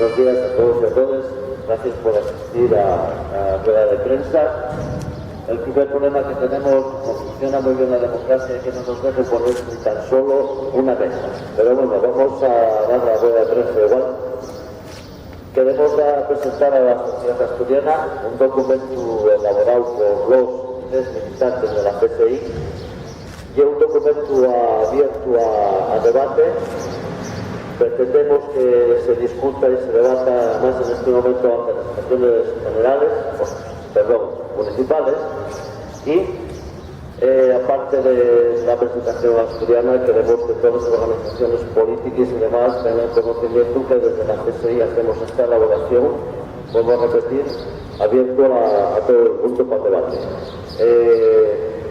Buenos días a todos y a todas. Gracias por asistir a la rueda de prensa. El primer problema que tenemos, como funciona muy bien la democracia, es que no nos deje poner ni tan solo una mesa. Pero bueno, vamos a dar la rueda de prensa igual. Queremos presentar a la sociedad asturiana un documento elaborado por los tres militantes de la PSI y un documento abierto a debate. Pretendemos que se discuta y se debata más en este momento ante las elecciones generales, municipales, y aparte de la presentación asturiana, queremos que todas las organizaciones políticas y demás tengan conocimiento que desde la PSI hacemos esta elaboración, vuelvo a repetir, abierto a todo el mundo para el debate.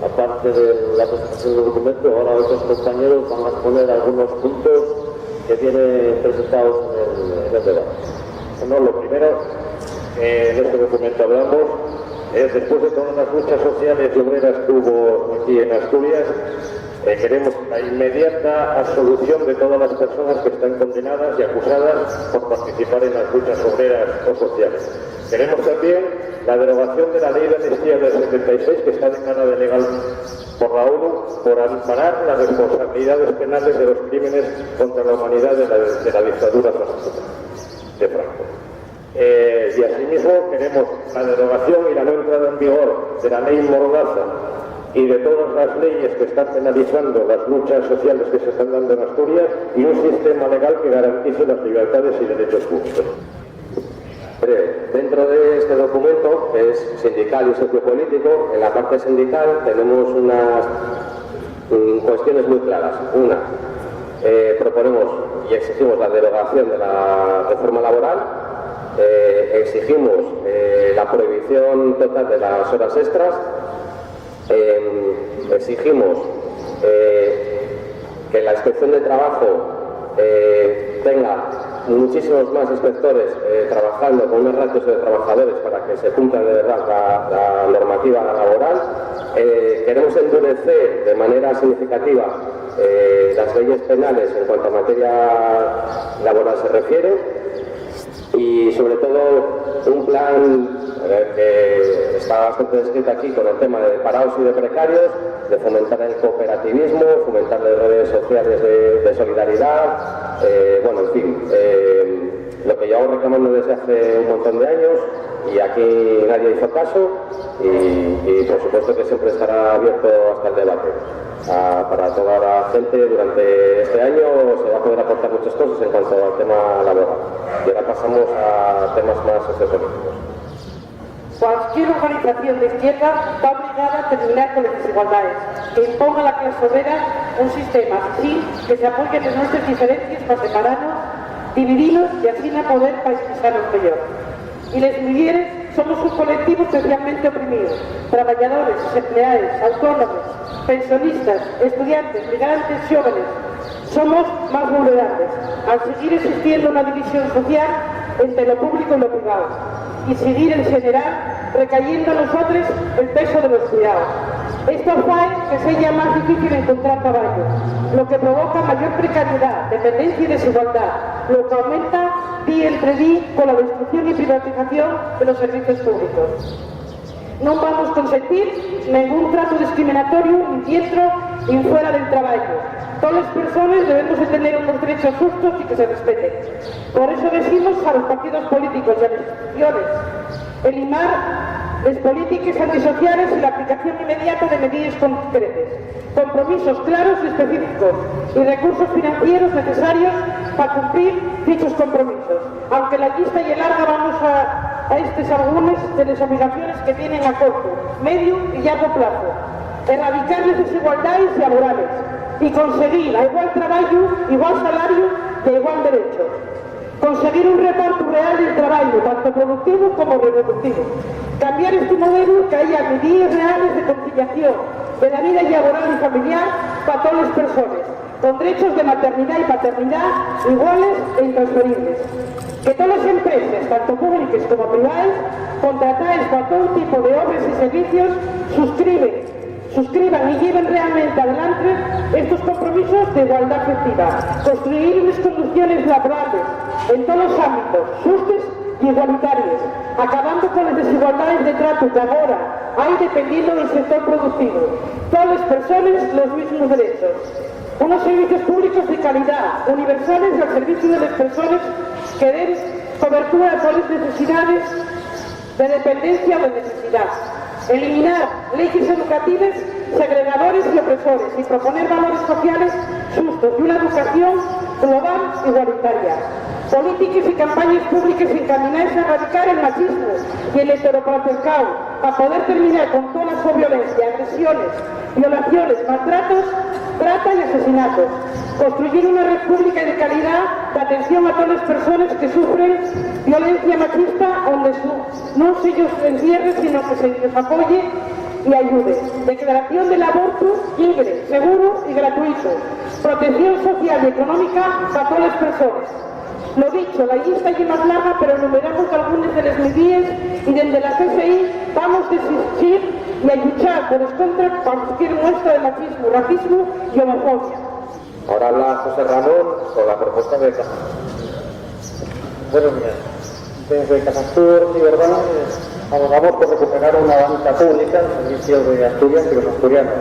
Aparte de la presentación del documento, ahora otros compañeros van a exponer algunos puntos que vienen presentados en el debate. Bueno, lo primero que en este documento hablamos es, después de todas las luchas sociales y obreras que hubo aquí en Asturias, queremos la inmediata absolución de todas las personas que están condenadas y acusadas por participar en las luchas obreras o sociales. Queremos también la derogación de la ley de amnistía del 76, que está declarada ilegal por la ONU por amparar las responsabilidades penales de los crímenes contra la humanidad de la dictadura fascista de Franco. Y asimismo queremos la derogación y la no entrada en vigor de la ley Mordaza y de todas las leyes que están penalizando las luchas sociales que se están dando en Asturias, y un sistema legal que garantice las libertades y derechos públicos. Dentro de este documento, que es sindical y sociopolítico, en la parte sindical tenemos unas cuestiones muy claras. Una, proponemos y exigimos la derogación de la reforma laboral, exigimos la prohibición total de las horas extras, exigimos que la inspección de trabajo tenga muchísimos más inspectores trabajando con unos ratios de trabajadores para que se cumpla de verdad la normativa laboral. Queremos endurecer de manera significativa las leyes penales en cuanto a materia laboral se refiere, y sobre todo un plan que está bastante descrito aquí con el tema de parados y de precarios, de fomentar el cooperativismo, fomentar las redes sociales de solidaridad, bueno, en fin, lo que llevamos reclamando desde hace un montón de años, y aquí nadie hizo caso, y por supuesto que siempre estará abierto hasta el debate. Para toda la gente durante este año se va a poder aportar muchas cosas en cuanto al tema laboral. Y ahora pasamos a temas más sociopolíticos. Cualquier organización de izquierda va obligada a terminar con las desigualdades, que imponga a la clase obrera un sistema así que se apoye en nuestras diferencias para separarnos, dividirnos y así no poder paisarnos mejor. Y las mujeres somos un colectivo especialmente oprimido: trabajadores, empleados, autónomos, pensionistas, estudiantes, migrantes, jóvenes. Somos más vulnerables al seguir existiendo una división social entre lo público y lo privado, y seguir en general recayendo a nosotros el peso de los cuidados. Esto hace que sea más difícil encontrar trabajo, lo que provoca mayor precariedad, dependencia y desigualdad, lo que aumenta día entre día con la destrucción y privatización de los servicios públicos. No vamos a consentir ningún trato discriminatorio ni dentro ni fuera del trabajo. Todas las personas debemos de tener unos derechos justos y que se respeten. Por eso decimos a los partidos políticos y a las instituciones elimar las políticas antisociales y la aplicación inmediata de medidas concretas, compromisos claros y específicos y recursos financieros necesarios para cumplir dichos compromisos. Aunque la lista y larga, vamos a estas algunas de las obligaciones que tienen a corto, medio y largo plazo. Erradicar las desigualdades laborales y conseguir a igual trabajo, igual salario y igual derechos. Conseguir un reparto real del trabajo, tanto productivo como reproductivo. Cambiar este modelo, que haya medidas reales de conciliación de la vida laboral y familiar para todas las personas, con derechos de maternidad y paternidad iguales e intransferibles. Que todas las empresas, tanto públicas como privadas, contratadas para todo tipo de obras y servicios, suscriben suscriban y lleven realmente adelante estos compromisos de igualdad efectiva, construir unas condiciones laborales en todos los ámbitos justas y igualitarias, acabando con las desigualdades de trato que ahora hay dependiendo del sector productivo. Todas las personas los mismos derechos. Unos servicios públicos de calidad, universales al servicio de las personas que den cobertura a todas las necesidades de dependencia o de necesidad. Eliminar leyes educativas segregadores y opresores y proponer valores sociales justos y una educación global igualitaria. Políticas y campañas públicas encaminadas a erradicar el machismo y el heteropatriarcado para poder terminar con toda su violencia, agresiones, violaciones, maltratos, trata y asesinatos. Construir una red pública de calidad de atención a todas las personas que sufren violencia machista, donde no se ellos encierren, sino que se les apoye y ayude. Declaración del aborto libre, seguro y gratuito. Protección social y económica para todas las personas. Lo dicho, la lista es más larga, pero enumeramos algunas de las medidas y desde la CSI vamos a exigir y a luchar por contra cualquier muestra de machismo, racismo y homofobia. Ahora habla José Ramón con la propuesta de Casa. Buenos días. Desde Casastur y Verdad abogamos por recuperar una banca pública al servicio de Asturias y los asturianos.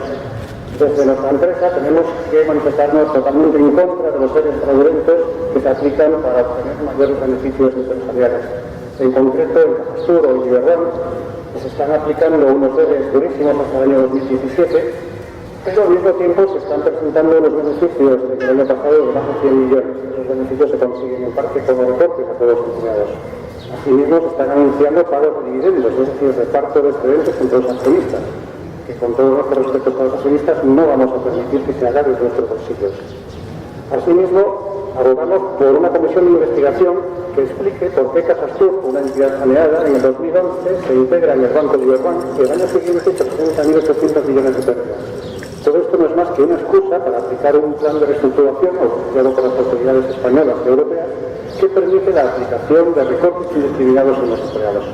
Desde nuestra empresa tenemos que manifestarnos totalmente en contra de los seres fraudulentos que se aplican para obtener mayores beneficios empresariales. En concreto, en Casastur o en Iberdrola se están aplicando unos seres durísimos hasta el año 2017, pero al mismo tiempo se están presentando unos beneficios del año pasado de más de 100 millones. Esos beneficios se consiguen en parte con recortes a todos los empleados. Asimismo, se están anunciando pagos de dividendos, es decir, reparto de excedentes entre los accionistas, que con todo nuestro respeto a los accionistas no vamos a permitir que se haga desde nuestros bolsillos. Asimismo, abogamos por una comisión de investigación que explique por qué Casastur, una entidad saneada, en el 2011 se integra en el Banco de Iberdrola y el año siguiente presenta 1.800 millones de pérdidas. Todo esto no es más que una excusa para aplicar un plan de reestructuración auspiciado por las autoridades españolas y europeas que permite la aplicación de recortes indiscriminados en los empleados.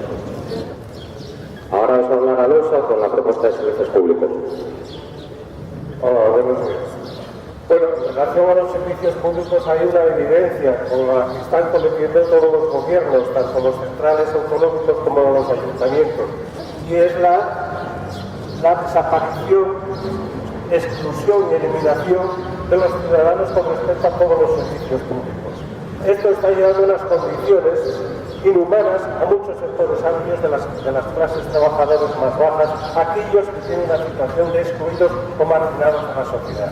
Ahora os va a hablar Alonso con la propuesta de servicios públicos. Hola, buenos días. Bueno, en relación a los servicios públicos hay una evidencia con la que están cometiendo todos los gobiernos, tanto los centrales autonómicos como los ayuntamientos, y es la desaparición, exclusión y eliminación de los ciudadanos con respecto a todos los servicios públicos. Esto está llevando a unas condiciones inhumanas a muchos sectores amplios de las clases trabajadoras más bajas, aquellos que tienen una situación de excluidos o marginados en la sociedad.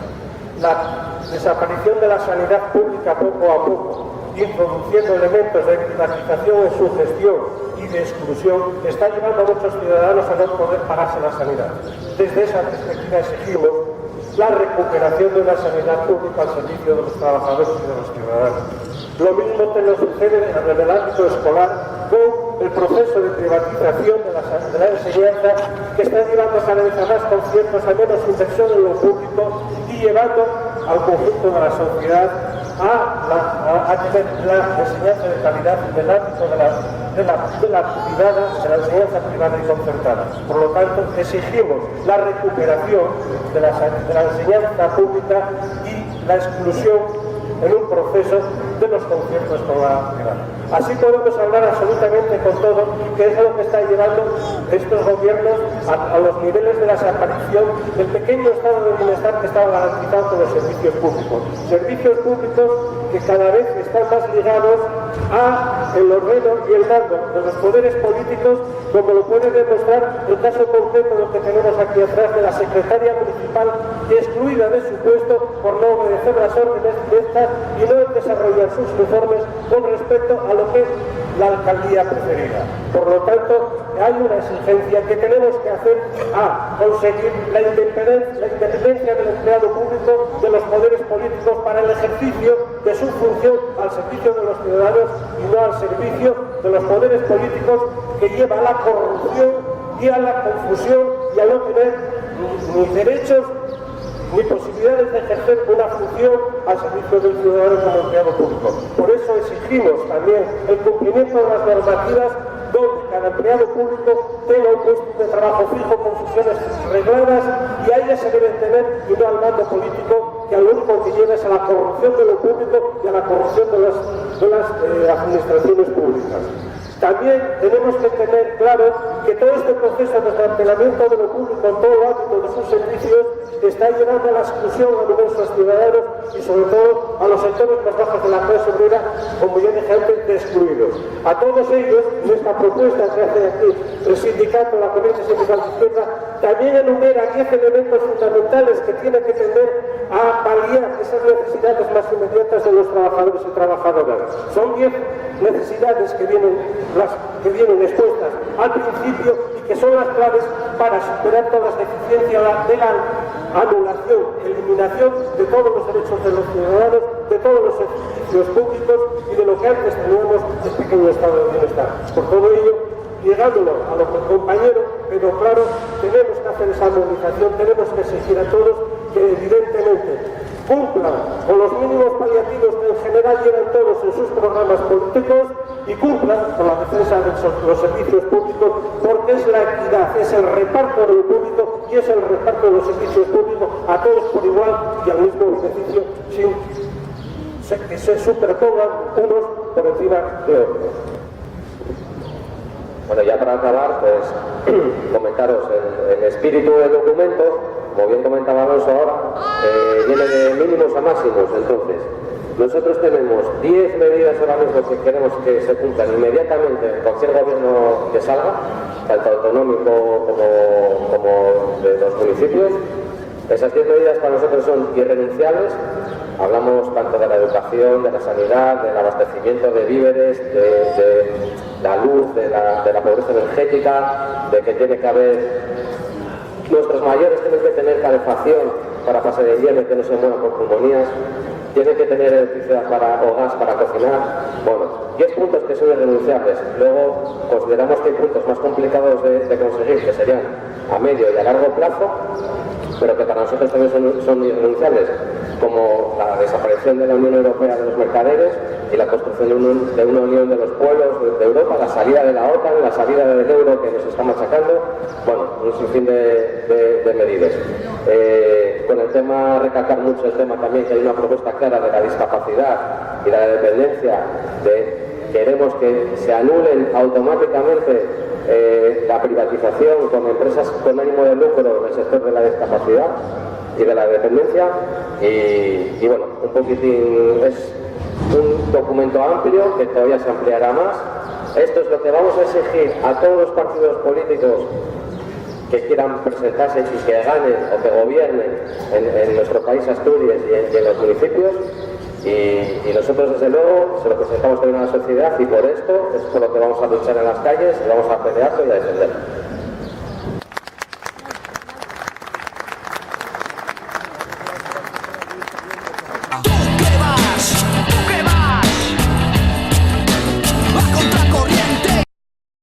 La desaparición de la sanidad pública poco a poco, introduciendo elementos de privatización en su gestión y de exclusión, está llevando a muchos ciudadanos a no poder pagarse la sanidad. Desde esa perspectiva exigimos la recuperación de una sanidad pública al servicio de los trabajadores y de los ciudadanos. Lo mismo que nos sucede en el ámbito escolar con el proceso de privatización de la enseñanza que está llevando cada vez a más conciertos, a menos inversión en lo público y llevando al conjunto de la sociedad a tener la enseñanza de calidad en el ámbito de la privada, de la enseñanza privada y concertada. Por lo tanto, exigimos la recuperación de la enseñanza pública y la exclusión en un proceso de los conciertos con la privada. Así podemos hablar absolutamente con todo, que es lo que está llevando estos gobiernos a los niveles de la desaparición del pequeño estado de bienestar que estaba garantizado con los servicios públicos. Servicios públicos que cada vez están más ligados a el ordeno y el mando de los poderes políticos, como lo puede demostrar el caso concreto lo que tenemos aquí atrás de la secretaria municipal excluida de su puesto por no obedecer las órdenes directas y no desarrollar sus informes con respecto a lo que es la alcaldía preferida. Por lo tanto, hay una exigencia que tenemos que hacer a conseguir la independencia del empleado público de los poderes políticos para el ejercicio de su función al servicio de los ciudadanos y no al servicio de los poderes políticos que lleva a la corrupción y a la confusión y a no tener ni derechos ni posibilidades de ejercer una función al servicio del ciudadano como empleado público. Por eso exigimos también el cumplimiento de las normativas donde cada empleado público tenga un puesto de trabajo fijo con funciones regladas y a ellas se deben tener y no al mando político que a lo único que lleva es a la corrupción de lo público y a la corrupción de las administraciones públicas. También tenemos que tener claro que todo este proceso de desmantelamiento de lo público en todo el ámbito de sus servicios está llevando a la exclusión a numerosos ciudadanos y sobre todo a los sectores más bajos de la clase obrera, como ya dije antes, de excluidos. A todos ellos, en esta propuesta que hace aquí el sindicato, la Corriente Sindical de Izquierda, también enumera 10 elementos fundamentales que tienen que tender a paliar esas necesidades más inmediatas de los trabajadores y trabajadoras. Son 10 necesidades que vienen expuestas al principio y que son las claves para superar todas las deficiencias de la anulación, eliminación de todos los derechos de los ciudadanos, de todos los servicios públicos y de lo que antes teníamos el pequeño estado de bienestar. Por todo ello, llegándolo a los compañeros, pero claro, tenemos que hacer esa movilización, tenemos que exigir a todos que evidentemente cumplan con los mínimos paliativos que en general llevan todos en sus programas políticos y cumplan con la defensa de los servicios públicos, porque es la equidad, es el reparto de lo público y es el reparto de los servicios públicos a todos por igual y al mismo beneficio, sin que se superpongan unos por encima de otros. Bueno, ya para acabar, pues comentaros el espíritu del documento, como bien comentaba Alonso ahora, viene de mínimos a máximos. Entonces, nosotros tenemos 10 medidas ahora mismo que queremos que se cumplan inmediatamente en cualquier gobierno que salga, tanto autonómico como de los municipios. Esas 10 medidas para nosotros son irrenunciables. Hablamos tanto de la educación, de la sanidad, del abastecimiento de víveres, de la luz, de la pobreza energética, de que tiene que haber... Nuestros mayores tienen que tener calefacción para pasar el invierno y que no se mueran por pulmonías, tienen que tener electricidad o gas para cocinar. Bueno, 10 puntos que son irrenunciables. Luego consideramos que hay puntos más complicados de conseguir, que serían a medio y a largo plazo, pero que para nosotros también son irrenunciables, como la desaparición de la Unión Europea de los mercaderes y la construcción de una unión de los pueblos de Europa, la salida de la OTAN, la salida del euro que nos está machacando, bueno, un sinfín de medidas. Con el tema, recalcar mucho el tema también que hay una propuesta clara de la discapacidad y la dependencia, queremos que se anulen automáticamente la privatización con empresas con ánimo de lucro en el sector de la discapacidad y de la dependencia y bueno, un poquitín es un documento amplio que todavía se ampliará más. Esto es lo que vamos a exigir a todos los partidos políticos que quieran presentarse y que ganen o que gobiernen en nuestro país Asturias y en los municipios. Y nosotros desde luego se lo presentamos también a la sociedad y por esto es por lo que vamos a luchar en las calles y vamos a pelearlo y a defenderlo.